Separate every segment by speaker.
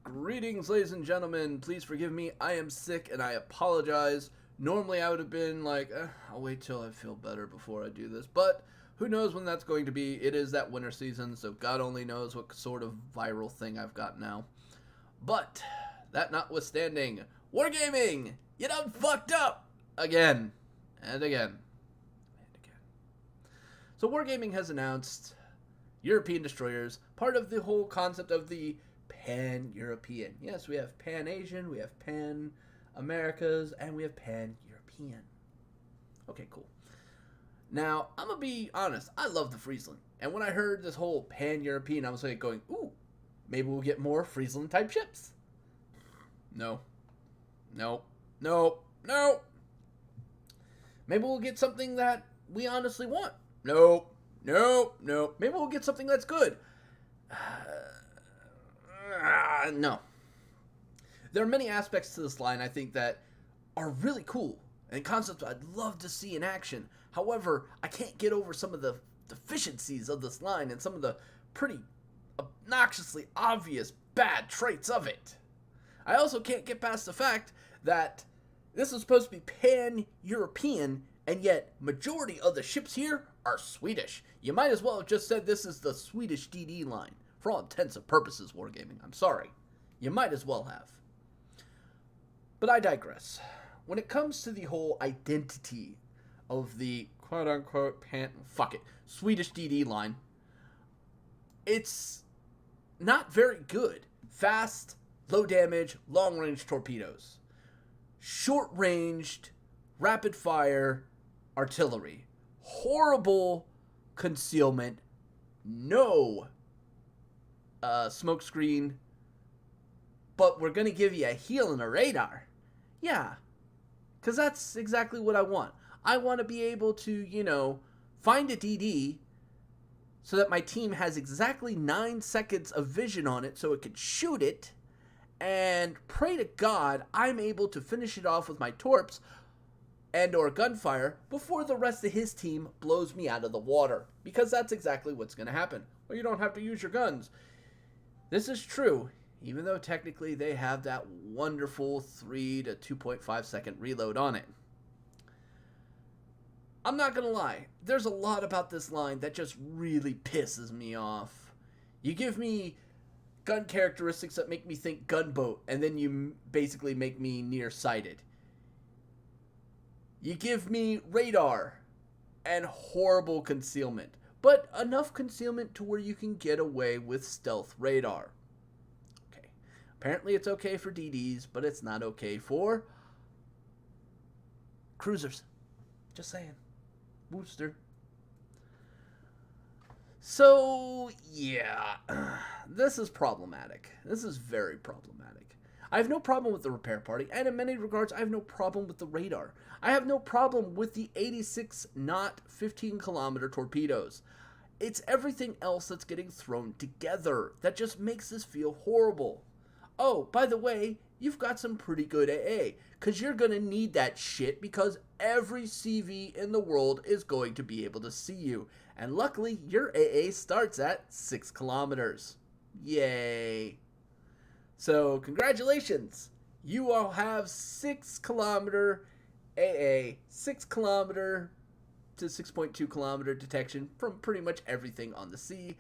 Speaker 1: Greetings, ladies and gentlemen. Please forgive me. I am sick and I apologize. Normally, I would have been like, I'll wait till I feel better before I do this. But who knows when that's going to be? It is that winter season, so God only knows what sort of viral thing I've got now. But that notwithstanding, Wargaming! You done fucked up! Again. And again. And again. So Wargaming has announced European destroyers, part of the whole concept of the Pan-European. Yes, we have Pan-Asian, we have Pan-Americas, and we have Pan-European. Okay, cool. Now, I'm going to be honest, I love the Friesland. And when I heard this whole Pan-European, I was like going, ooh, maybe we'll get more Friesland-type ships. No. No. No. No. Maybe we'll get something that we honestly want. No. No. No. Maybe we'll get something that's good. No. There are many aspects to this line I think that are really cool and concepts I'd love to see in action. However, I can't get over some of the deficiencies of this line and some of the pretty obnoxiously obvious bad traits of it. I also can't get past the fact that this is supposed to be pan-European, and yet majority of the ships here are Swedish. You might as well have just said this is the Swedish DD line. For all intents and purposes, Wargaming. I'm sorry. You might as well have. But I digress. When it comes to the whole identity of the quote-unquote Swedish DD line, it's not very good. Fast, low damage, long-range torpedoes. Short-ranged, rapid-fire artillery. Horrible concealment. No smoke screen, but we're going to give you a heel and a radar. Yeah, because that's exactly what I want. I want to be able to, find a DD so that my team has exactly 9 seconds of vision on it so it can shoot it, and pray to God I'm able to finish it off with my torps and or gunfire before the rest of his team blows me out of the water, because that's exactly what's going to happen. Well, you don't have to use your guns. This is true, even though technically they have that wonderful 3 to 2.5 second reload on it. I'm not going to lie, there's a lot about this line that just really pisses me off. You give me gun characteristics that make me think gunboat, and then you basically make me nearsighted. You give me radar and horrible concealment, but enough concealment to where you can get away with stealth radar. Okay. Apparently it's okay for DDs, but it's not okay for cruisers. Just saying. Booster. So, yeah. This is problematic. This is very problematic. I have no problem with the repair party, and in many regards, I have no problem with the radar. I have no problem with the 86 knot 15 kilometer torpedoes. It's everything else that's getting thrown together that just makes this feel horrible. Oh, by the way, you've got some pretty good AA, because you're going to need that shit because every CV in the world is going to be able to see you. And luckily, your AA starts at 6 kilometers. Yay. So, congratulations. You all have 6 kilometer AA, 6 kilometer to 6.2 kilometer detection from pretty much everything on the sea.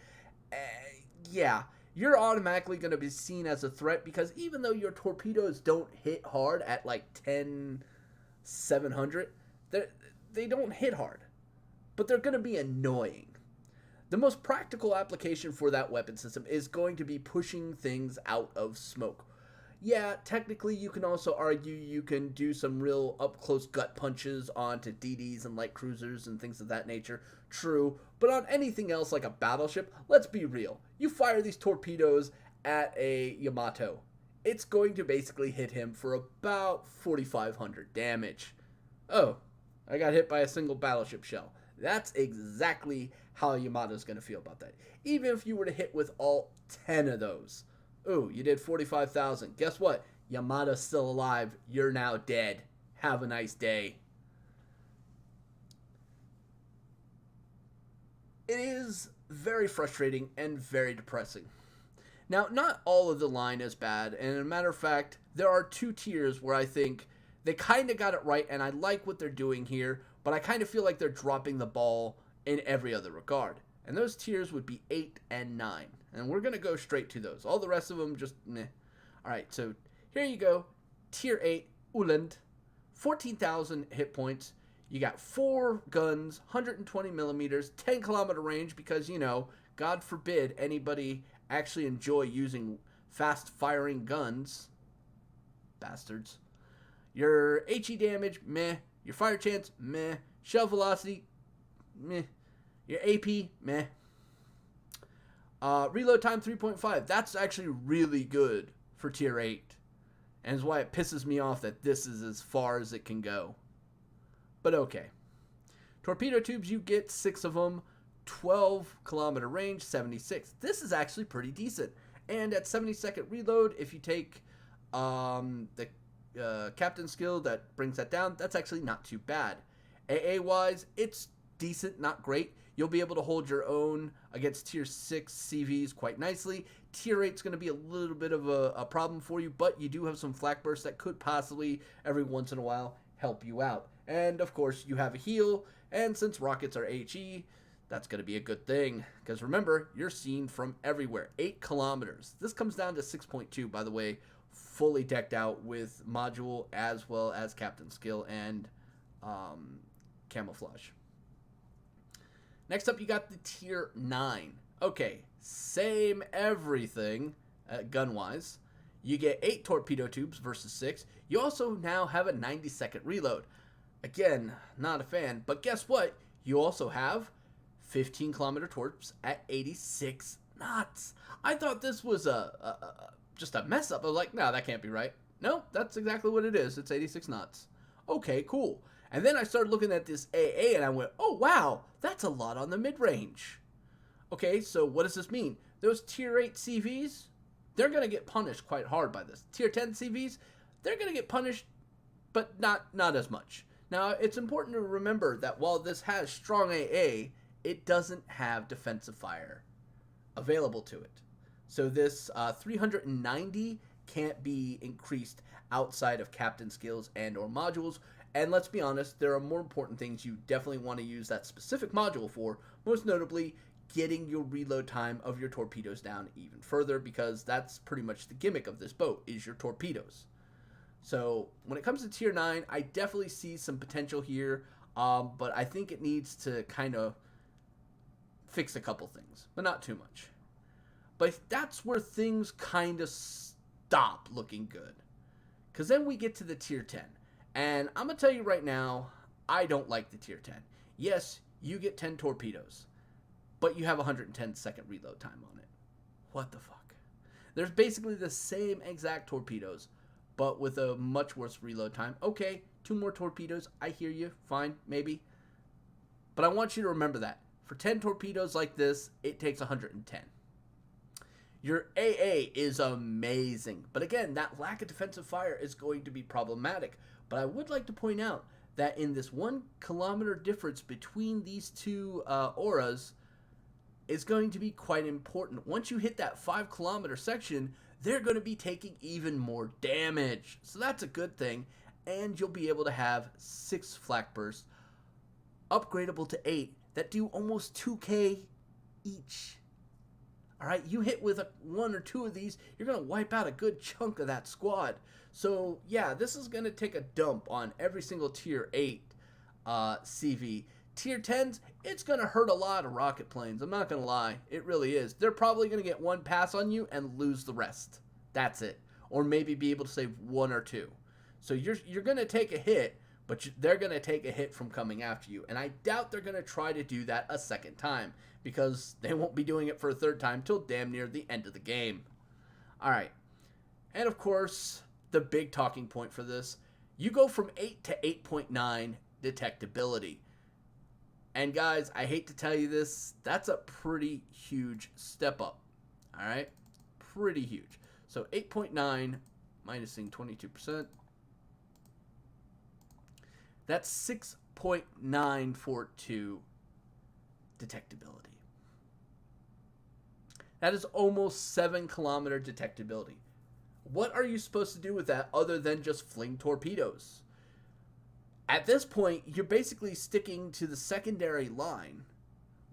Speaker 1: Yeah, you're automatically going to be seen as a threat because even though your torpedoes don't hit hard at like 10,700, they don't hit hard, but they're going to be annoying. The most practical application for that weapon system is going to be pushing things out of smoke. Yeah, technically you can also argue you can do some real up-close gut punches onto DDs and light cruisers and things of that nature. True, but on anything else like a battleship, let's be real. You fire these torpedoes at a Yamato. It's going to basically hit him for about 4,500 damage. Oh, I got hit by a single battleship shell. That's exactly how Yamato's going to feel about that. Even if you were to hit with all 10 of those. Ooh, you did 45,000. Guess what? Yamato's still alive. You're now dead. Have a nice day. It is very frustrating and very depressing. Now, not all of the line is bad, and as a matter of fact, there are 2 tiers where I think they kind of got it right, and I like what they're doing here, but I kind of feel like they're dropping the ball in every other regard. And those tiers would be 8 and 9. And we're going to go straight to those. All the rest of them just meh. Alright, so here you go. Tier 8, Uland. 14,000 hit points. You got 4 guns, 120 millimeters, 10 kilometer range because, you know, God forbid anybody actually enjoy using fast firing guns. Bastards. Your HE damage, meh. Your fire chance, meh. Shell velocity, meh. Your AP, meh. Reload time 3.5. That's actually really good for tier 8. And is why it pisses me off that this is as far as it can go. But okay. Torpedo tubes, you get 6 of them. 12 kilometer range, 76. This is actually pretty decent. And at 70-second reload, if you take the captain skill that brings that down, that's actually not too bad. AA wise, it's decent, not great. You'll be able to hold your own against tier 6 CVs quite nicely. Tier 8 is going to be a little bit of a problem for you, but you do have some flak bursts that could possibly, every once in a while, help you out. And, of course, you have a heal, and since rockets are HE, that's going to be a good thing. Because remember, you're seen from everywhere. 8 kilometers. This comes down to 6.2, by the way, fully decked out with module as well as captain skill and camouflage. Next up, you got the tier 9. Okay, same everything gun-wise. You get 8 torpedo tubes versus 6. You also now have a 90-second reload. Again, not a fan, but guess what? You also have 15 kilometer torps at 86 knots. I thought this was just a mess up. I was like, no, that can't be right. No, that's exactly what it is. It's 86 knots. Okay, cool. And then I started looking at this AA and I went, oh wow, that's a lot on the mid-range. Okay, so what does this mean? Those tier 8 CVs, they're going to get punished quite hard by this. Tier 10 CVs, they're going to get punished, but not as much. Now, it's important to remember that while this has strong AA, it doesn't have defensive fire available to it. So this 390 can't be increased outside of captain skills and or modules. And let's be honest, there are more important things you definitely want to use that specific module for, most notably getting your reload time of your torpedoes down even further, because that's pretty much the gimmick of this boat, is your torpedoes. So when it comes to tier 9, I definitely see some potential here, but I think it needs to kind of fix a couple things, but not too much. But that's where things kind of stop looking good, because then we get to the tier 10. And I'm going to tell you right now, I don't like the tier 10. Yes, you get 10 torpedoes, but you have 110-second reload time on it. What the fuck? There's basically the same exact torpedoes, but with a much worse reload time. Okay, 2 more torpedoes. I hear you. Fine, maybe. But I want you to remember that. For 10 torpedoes like this, it takes 110. Your AA is amazing. But again, that lack of defensive fire is going to be problematic. But I would like to point out that in this 1 kilometer difference between these two auras is going to be quite important. Once you hit that 5 kilometer section, they're going to be taking even more damage. So that's a good thing. And you'll be able to have 6 flak bursts, upgradable to 8, that do almost 2k each. Alright, you hit with 1 or 2 of these, you're going to wipe out a good chunk of that squad. So, yeah, this is going to take a dump on every single tier 8 CV. Tier 10s, it's going to hurt a lot of rocket planes. I'm not going to lie. It really is. They're probably going to get 1 pass on you and lose the rest. That's it. Or maybe be able to save 1 or 2. So you're going to take a hit, but they're going to take a hit from coming after you. And I doubt they're going to try to do that a second time, because they won't be doing it for a third time till damn near the end of the game. Alright. And of course, the big talking point for this, you go from 8 to 8.9 detectability. And guys, I hate to tell you this, that's a pretty huge step up. Alright? Pretty huge. So 8.9 minusing 22%. That's 6.942 detectability. That is almost 7-kilometer detectability. What are you supposed to do with that other than just fling torpedoes? At this point, you're basically sticking to the secondary line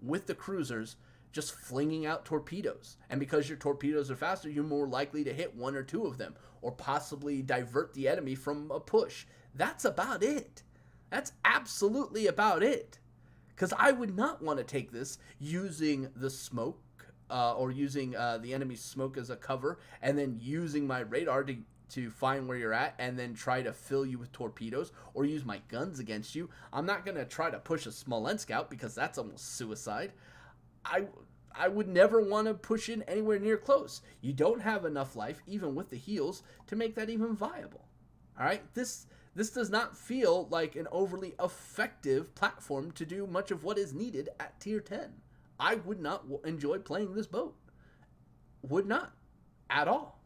Speaker 1: with the cruisers, just flinging out torpedoes. And because your torpedoes are faster, you're more likely to hit one or two of them, or possibly divert the enemy from a push. That's about it. That's absolutely about it. Because I would not want to take this using the smoke, or using the enemy's smoke as a cover, and then using my radar to find where you're at, and then try to fill you with torpedoes, or use my guns against you. I'm not going to try to push a Smiland scout, because that's almost suicide. I would never want to push in anywhere near close. You don't have enough life, even with the heals, to make that even viable. All right? This does not feel like an overly effective platform to do much of what is needed at tier 10. I would not enjoy playing this boat. Would not. At all.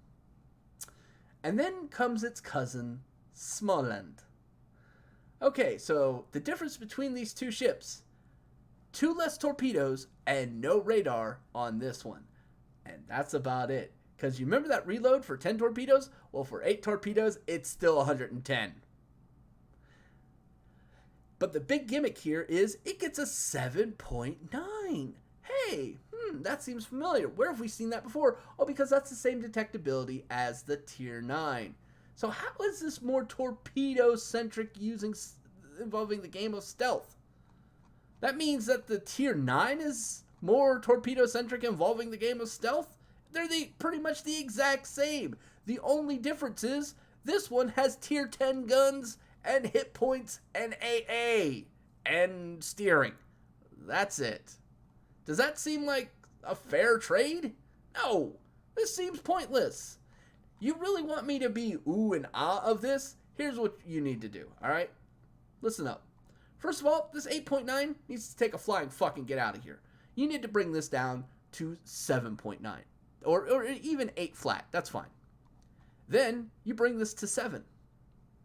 Speaker 1: And then comes its cousin, Smiland. Okay, so the difference between these two ships: 2 less torpedoes and no radar on this one. And that's about it. Because you remember that reload for 10 torpedoes? Well, for 8 torpedoes, it's still 110. But the big gimmick here is it gets a 7.9. Hey, that seems familiar. Where have we seen that before? Oh, because that's the same detectability as the tier 9. So how is this more torpedo-centric involving the game of stealth? That means that the tier 9 is more torpedo-centric involving the game of stealth? They're pretty much the exact same. The only difference is this one has tier 10 guns and hit points and AA and steering. That's it. Does that seem like a fair trade? No, this seems pointless. You really want me to be ooh and ah of this? Here's what you need to do, all right? Listen up. First of all, this 8.9 needs to take a flying fucking get out of here. You need to bring this down to 7.9. Or even 8 flat. That's fine. Then you bring this to 7.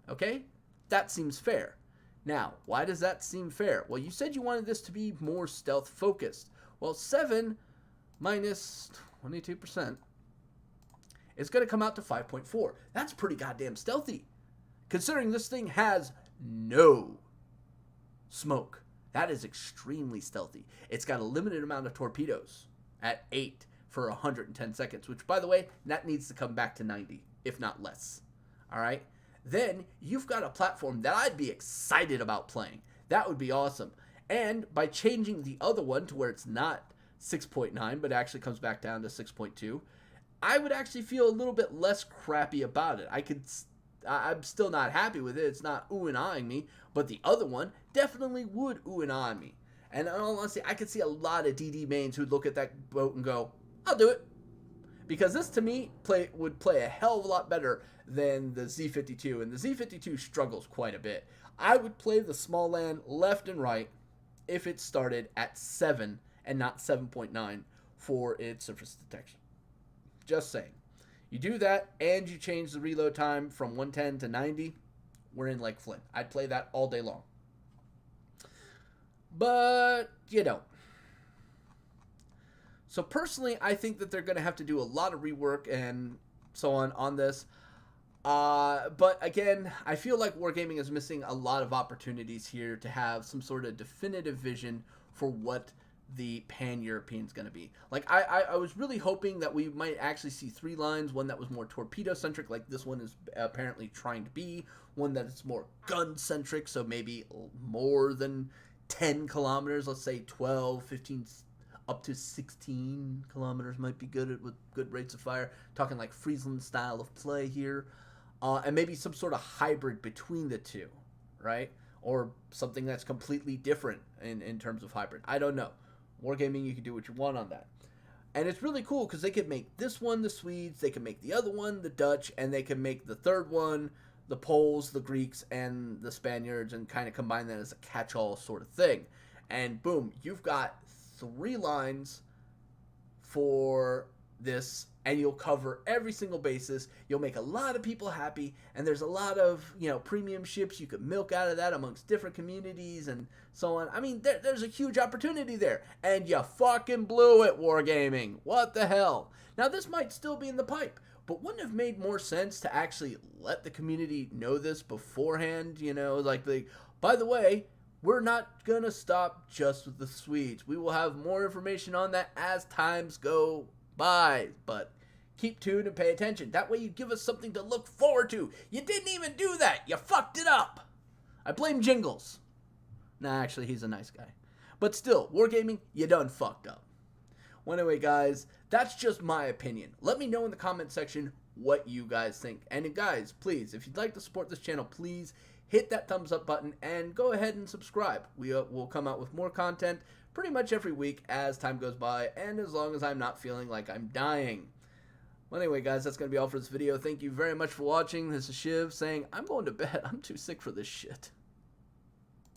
Speaker 1: Okay? That seems fair. Now, why does that seem fair? Well, you said you wanted this to be more stealth focused. Well, 7 minus 22% is going to come out to 5.4. That's pretty goddamn stealthy. Considering this thing has no smoke. That is extremely stealthy. It's got a limited amount of torpedoes at 8 for 110 seconds, which, by the way, that needs to come back to 90, if not less. All right? Then you've got a platform that I'd be excited about playing. That would be awesome. And by changing the other one to where it's not 6.9, but actually comes back down to 6.2, I would actually feel a little bit less crappy about it. I'm still not happy with it. It's not ooh and ahhing me, but the other one definitely would ooh and ah me. And in all honesty, I could see a lot of DD mains who'd look at that boat and go, I'll do it. Because this, to me, would play a hell of a lot better than the Z52, and the Z52 struggles quite a bit. I would play the Smiland left and right if it started at 7 and not 7.9 for its surface detection. Just saying. You do that, and you change the reload time from 110 to 90, we're in like Flint. I'd play that all day long. But you don't. So personally, I think that they're going to have to do a lot of rework and so on this. But again, I feel like Wargaming is missing a lot of opportunities here to have some sort of definitive vision for what the pan-European is going to be. Like, I was really hoping that we might actually see 3 lines, one that was more torpedo-centric, like this one is apparently trying to be, one that is more gun-centric, so maybe more than 10 kilometers, let's say 12, 15, up to 16 kilometers might be good with good rates of fire. Talking like Friesland style of play here. And maybe some sort of hybrid between the two, right? Or something that's completely different in terms of hybrid. I don't know. Wargaming, you can do what you want on that. And it's really cool because they could make this one the Swedes, they can make the other one the Dutch, and they can make the third one the Poles, the Greeks, and the Spaniards, and kind of combine that as a catch-all sort of thing. And boom, you've got 3 lines for this and you'll cover every single basis. You'll make a lot of people happy, and there's a lot of, premium ships you could milk out of that amongst different communities and so on. I mean, there's a huge opportunity there, and you fucking blew it, Wargaming. What the hell? Now, this might still be in the pipe, but wouldn't it have made more sense to actually let the community know this beforehand? By the way, we're not going to stop just with the Swedes. We will have more information on that as times go by, but keep tuned and pay attention. That way you give us something to look forward to. You didn't even do that. You fucked it up. I blame Jingles. Nah, actually, he's a nice guy. But still, Wargaming, you done fucked up. Well, anyway, guys, that's just my opinion. Let me know in the comment section what you guys think. And guys, please, if you'd like to support this channel, please hit that thumbs up button and go ahead and subscribe. We will come out with more content pretty much every week as time goes by, and as long as I'm not feeling like I'm dying. Well, anyway, guys, that's going to be all for this video. Thank you very much for watching. This is Shiv saying I'm going to bed. I'm too sick for this shit.